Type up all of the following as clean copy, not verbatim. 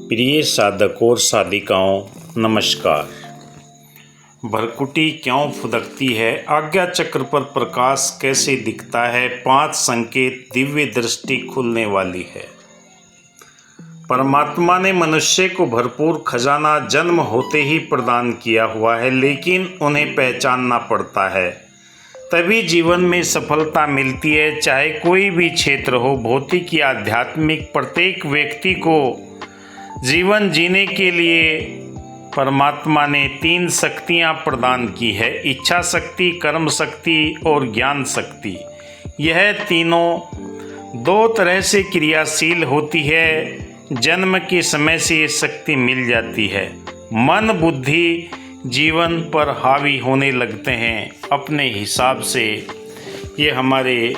प्रिय साधक और साधिकाओं नमस्कार। भ्रकुटी क्यों फुदकती है, आज्ञा चक्र पर प्रकाश कैसे दिखता है, 5 संकेत, दिव्य दृष्टि खुलने वाली है। परमात्मा ने मनुष्य को भरपूर खजाना जन्म होते ही प्रदान किया हुआ है, लेकिन उन्हें पहचानना पड़ता है, तभी जीवन में सफलता मिलती है। चाहे कोई भी क्षेत्र हो, भौतिक या आध्यात्मिक, प्रत्येक व्यक्ति को जीवन जीने के लिए परमात्मा ने 3 शक्तियाँ प्रदान की है: इच्छा शक्ति, कर्म शक्ति और ज्ञान शक्ति। यह तीनों 2 तरह से क्रियाशील होती है। जन्म के समय से ये शक्ति मिल जाती है। मन बुद्धि जीवन पर हावी होने लगते हैं अपने हिसाब से। ये हमारे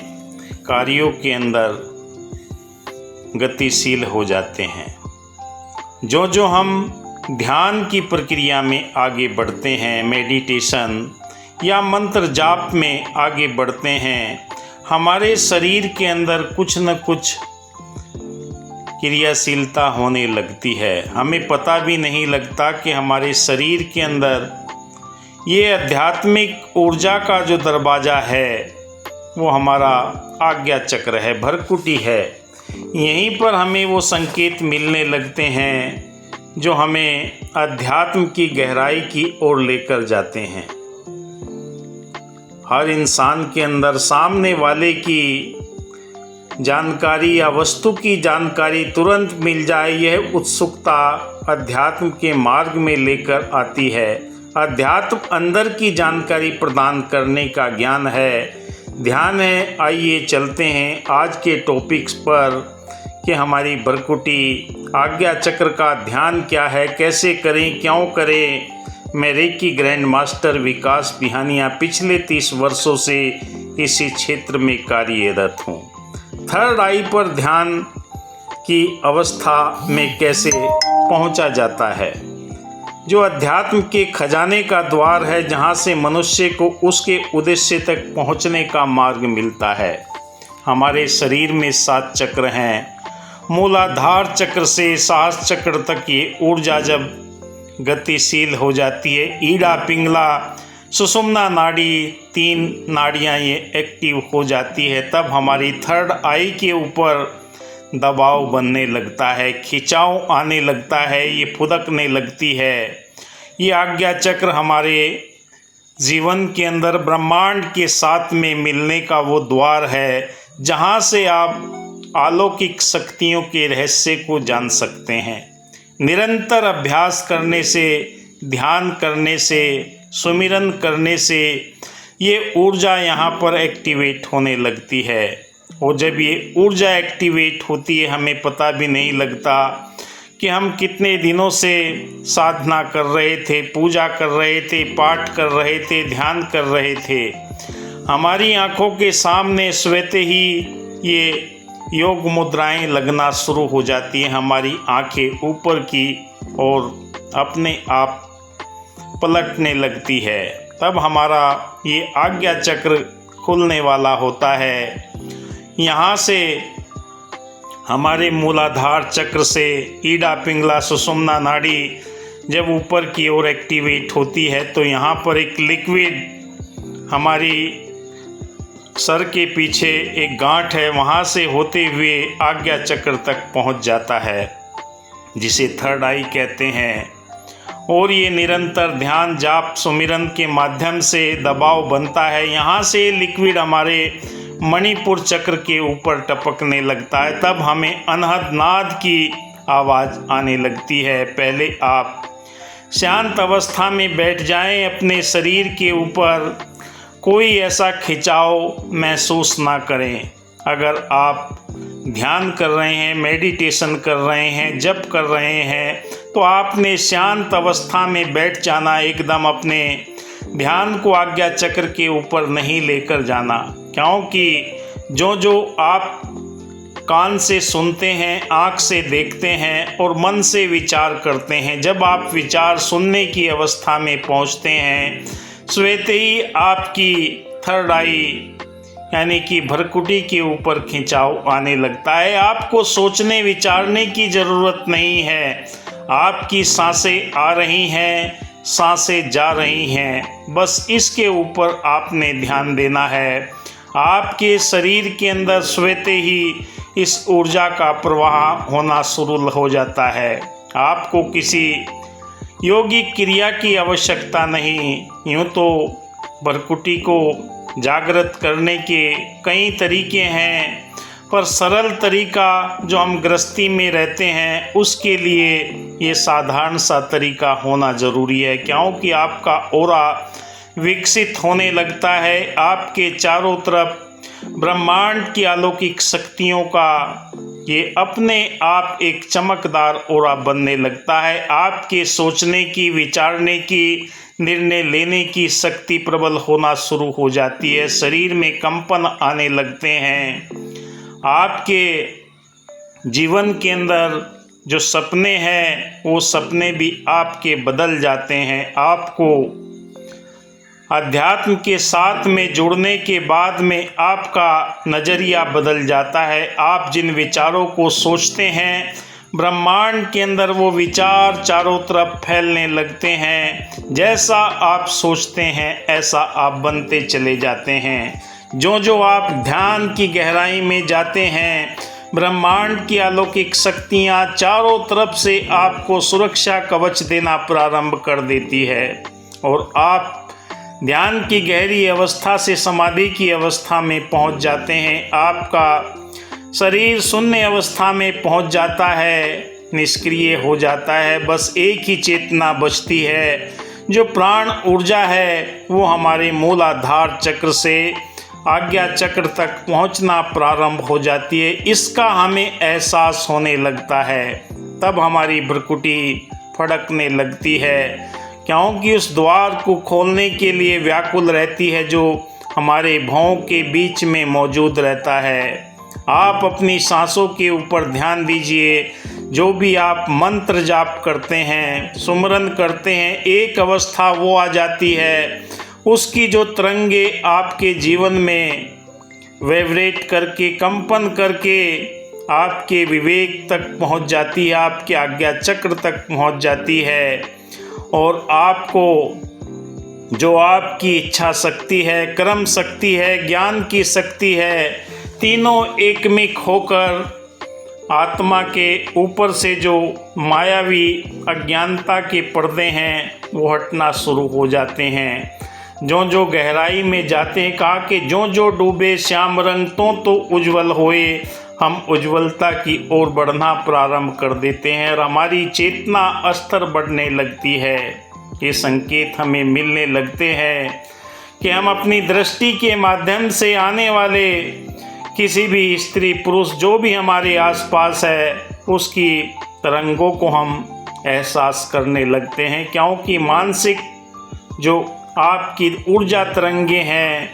कार्यों के अंदर गतिशील हो जाते हैं। जो हम ध्यान की प्रक्रिया में आगे बढ़ते हैं, मेडिटेशन या मंत्र जाप में आगे बढ़ते हैं, हमारे शरीर के अंदर कुछ न कुछ क्रियाशीलता होने लगती है। हमें पता भी नहीं लगता कि हमारे शरीर के अंदर ये आध्यात्मिक ऊर्जा का जो दरवाज़ा है वो हमारा आज्ञा चक्र है, भ्रकुटी है। यहीं पर हमें वो संकेत मिलने लगते हैं जो हमें अध्यात्म की गहराई की ओर लेकर जाते हैं। हर इंसान के अंदर सामने वाले की जानकारी या वस्तु की जानकारी तुरंत मिल जाए, यह उत्सुकता अध्यात्म के मार्ग में लेकर आती है। अध्यात्म अंदर की जानकारी प्रदान करने का ज्ञान है, ध्यान है। आइए चलते हैं आज के टॉपिक्स पर कि हमारी भ्रकुटी आज्ञा चक्र का ध्यान क्या है, कैसे करें, क्यों करें। मैं रेकी ग्रैंड मास्टर विकास बिहानिया पिछले 30 वर्षों से इसी क्षेत्र में कार्यरत हूँ। थर्ड आई पर ध्यान की अवस्था में कैसे पहुँचा जाता है, जो अध्यात्म के खजाने का द्वार है, जहाँ से मनुष्य को उसके उद्देश्य तक पहुँचने का मार्ग मिलता है। हमारे शरीर में 7 चक्र हैं। मूलाधार चक्र से साहस चक्र तक ये ऊर्जा जब गतिशील हो जाती है, ईड़ा पिंगला सुषुम्ना नाड़ी 3 नाड़ियाँ ये एक्टिव हो जाती है, तब हमारी थर्ड आई के ऊपर दबाव बनने लगता है, खिंचाव आने लगता है, ये फुदकने लगती है। ये आज्ञा चक्र हमारे जीवन के अंदर ब्रह्मांड के साथ में मिलने का वो द्वार है, जहाँ से आप अलौकिक शक्तियों के रहस्य को जान सकते हैं। निरंतर अभ्यास करने से, ध्यान करने से, सुमिरन करने से ये ऊर्जा यहाँ पर एक्टिवेट होने लगती है। और जब ये ऊर्जा एक्टिवेट होती है, हमें पता भी नहीं लगता कि हम कितने दिनों से साधना कर रहे थे, पूजा कर रहे थे, पाठ कर रहे थे, ध्यान कर रहे थे। हमारी आँखों के सामने स्वतः ही ये योग मुद्राएं लगना शुरू हो जाती हैं। हमारी आँखें ऊपर की और अपने आप पलटने लगती है, तब हमारा ये आज्ञा चक्र खुलने वाला होता है। यहाँ से हमारे मूलाधार चक्र से ईड़ा पिंगला सुषुम्ना नाड़ी जब ऊपर की ओर एक्टिवेट होती है, तो यहाँ पर एक लिक्विड हमारी सर के पीछे एक गांठ है, वहाँ से होते हुए आज्ञा चक्र तक पहुँच जाता है, जिसे थर्ड आई कहते हैं। और ये निरंतर ध्यान जाप सुमिरन के माध्यम से दबाव बनता है। यहाँ से लिक्विड हमारे मणिपुर चक्र के ऊपर टपकने लगता है, तब हमें अनहद नाद की आवाज़ आने लगती है। पहले आप शांत अवस्था में बैठ जाएं, अपने शरीर के ऊपर कोई ऐसा खिंचाव महसूस ना करें। अगर आप ध्यान कर रहे हैं, मेडिटेशन कर रहे हैं, जप कर रहे हैं, तो आपने शांत अवस्था में बैठ जाना, एकदम अपने ध्यान को आज्ञा चक्र के ऊपर नहीं लेकर जाना। क्योंकि जो आप कान से सुनते हैं, आँख से देखते हैं और मन से विचार करते हैं, जब आप विचार सुनने की अवस्था में पहुँचते हैं, स्वतः ही आपकी थर्ड आई यानी कि भ्रुकुटी के ऊपर खिंचाव आने लगता है। आपको सोचने विचारने की ज़रूरत नहीं है। आपकी सांसें आ रही हैं, सांसें जा रही हैं, बस इसके ऊपर आपने ध्यान देना है। आपके शरीर के अंदर स्वतः ही इस ऊर्जा का प्रवाह होना शुरू हो जाता है। आपको किसी योगिक क्रिया की आवश्यकता नहीं। यूँ तो भ्रुकुटी को जागृत करने के कई तरीके हैं, पर सरल तरीका जो हम गृहस्थी में रहते हैं उसके लिए ये साधारण सा तरीका होना ज़रूरी है, क्योंकि आपका ऑरा विकसित होने लगता है। आपके चारों तरफ ब्रह्मांड की अलौकिक शक्तियों का ये अपने आप एक चमकदार ऑरा बनने लगता है। आपके सोचने की, विचारने की, निर्णय लेने की शक्ति प्रबल होना शुरू हो जाती है। शरीर में कंपन आने लगते हैं। आपके जीवन के अंदर जो सपने हैं वो सपने भी आपके बदल जाते हैं। आपको अध्यात्म के साथ में जुड़ने के बाद में आपका नज़रिया बदल जाता है। आप जिन विचारों को सोचते हैं, ब्रह्मांड के अंदर वो विचार चारों तरफ फैलने लगते हैं। जैसा आप सोचते हैं ऐसा आप बनते चले जाते हैं। जो आप ध्यान की गहराई में जाते हैं, ब्रह्मांड की अलौकिक शक्तियाँ चारों तरफ से आपको सुरक्षा कवच देना प्रारंभ कर देती है और आप ध्यान की गहरी अवस्था से समाधि की अवस्था में पहुंच जाते हैं। आपका शरीर शून्य अवस्था में पहुंच जाता है, निष्क्रिय हो जाता है। बस एक ही चेतना बचती है, जो प्राण ऊर्जा है वो हमारे मूलाधार चक्र से आज्ञा चक्र तक पहुंचना प्रारंभ हो जाती है। इसका हमें एहसास होने लगता है। तब हमारी भ्रुकुटी फड़कने लगती है, क्योंकि उस द्वार को खोलने के लिए व्याकुल रहती है जो हमारे भौं के बीच में मौजूद रहता है। आप अपनी सांसों के ऊपर ध्यान दीजिए। जो भी आप मंत्र जाप करते हैं, सुमरन करते हैं, एक अवस्था वो आ जाती है, उसकी जो तरंगे आपके जीवन में वाइब्रेट करके, कंपन करके आपके विवेक तक पहुंच जाती है, आपके आज्ञा चक्र तक पहुंच जाती है और आपको जो आपकी इच्छा शक्ति है, कर्म शक्ति है, ज्ञान की शक्ति है, तीनों एकमिक होकर आत्मा के ऊपर से जो मायावी अज्ञानता के पर्दे हैं वो हटना शुरू हो जाते हैं। जो गहराई में जाते हैं, कहा कि जो डूबे श्याम रंग तो उज्जवल होए, हम उज्ज्वलता की ओर बढ़ना प्रारंभ कर देते हैं और हमारी चेतना स्तर बढ़ने लगती है। ये संकेत हमें मिलने लगते हैं कि हम अपनी दृष्टि के माध्यम से आने वाले किसी भी स्त्री पुरुष जो भी हमारे आसपास है उसकी तरंगों को हम एहसास करने लगते हैं, क्योंकि मानसिक जो आपकी ऊर्जा तरंगे हैं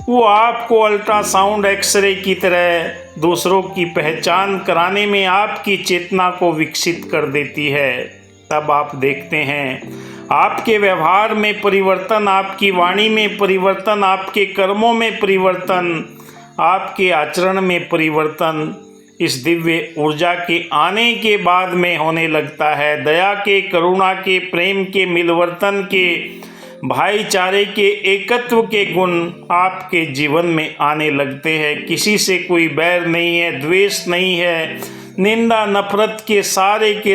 वो आपको अल्ट्रासाउंड एक्सरे की तरह दूसरों की पहचान कराने में आपकी चेतना को विकसित कर देती है। तब आप देखते हैं आपके व्यवहार में परिवर्तन, आपकी वाणी में परिवर्तन, आपके कर्मों में परिवर्तन, आपके आचरण में परिवर्तन इस दिव्य ऊर्जा के आने के बाद में होने लगता है। दया के, करुणा के, प्रेम के, मिलवर्तन के, भाईचारे के, एकत्व के गुण आपके जीवन में आने लगते हैं। किसी से कोई बैर नहीं है, द्वेष नहीं है, निंदा नफरत के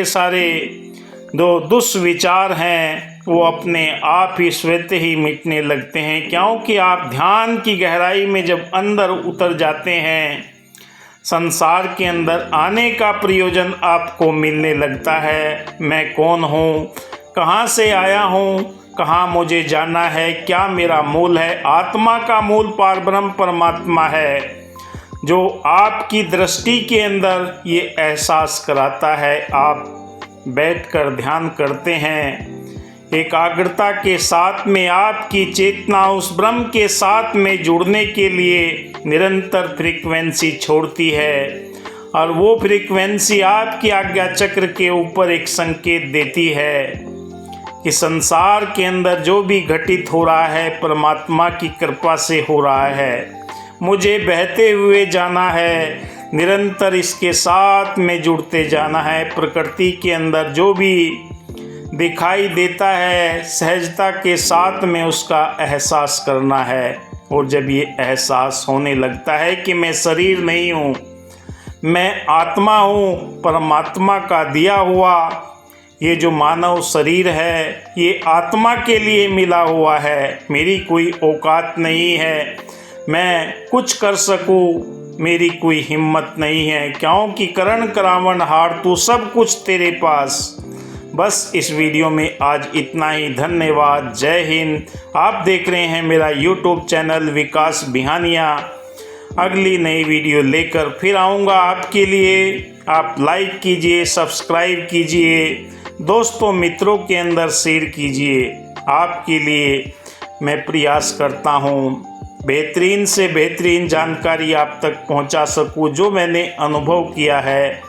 सारे जो दुष्विचार हैं वो अपने आप ही स्वतः ही मिटने लगते हैं, क्योंकि आप ध्यान की गहराई में जब अंदर उतर जाते हैं, संसार के अंदर आने का प्रयोजन आपको मिलने लगता है। मैं कौन हूँ, कहाँ से आया हूँ, कहाँ मुझे जाना है, क्या मेरा मूल है। आत्मा का मूल पारब्रह्म परमात्मा है, जो आपकी दृष्टि के अंदर ये एहसास कराता है। आप बैठकर ध्यान करते हैं, एकाग्रता के साथ में आपकी चेतना उस ब्रह्म के साथ में जुड़ने के लिए निरंतर फ्रीक्वेंसी छोड़ती है और वो फ्रीक्वेंसी आपकी आज्ञा चक्र के ऊपर एक संकेत देती है कि संसार के अंदर जो भी घटित हो रहा है परमात्मा की कृपा से हो रहा है। मुझे बहते हुए जाना है, निरंतर इसके साथ में जुड़ते जाना है। प्रकृति के अंदर जो भी दिखाई देता है सहजता के साथ में उसका एहसास करना है। और जब ये एहसास होने लगता है कि मैं शरीर नहीं हूँ, मैं आत्मा हूँ, परमात्मा का दिया हुआ ये जो मानव शरीर है ये आत्मा के लिए मिला हुआ है, मेरी कोई औकात नहीं है मैं कुछ कर सकूँ, मेरी कोई हिम्मत नहीं है, क्योंकि करण करावन हार तू सब कुछ तेरे पास। बस इस वीडियो में आज इतना ही। धन्यवाद। जय हिंद। आप देख रहे हैं मेरा यूट्यूब चैनल विकास बिहानिया। अगली नई वीडियो लेकर फिर आऊँगा आपके लिए। आप लाइक कीजिए, सब्सक्राइब कीजिए, दोस्तों मित्रों के अंदर शेयर कीजिए। आपके लिए मैं प्रयास करता हूँ बेहतरीन से बेहतरीन जानकारी आप तक पहुँचा सकूँ, जो मैंने अनुभव किया है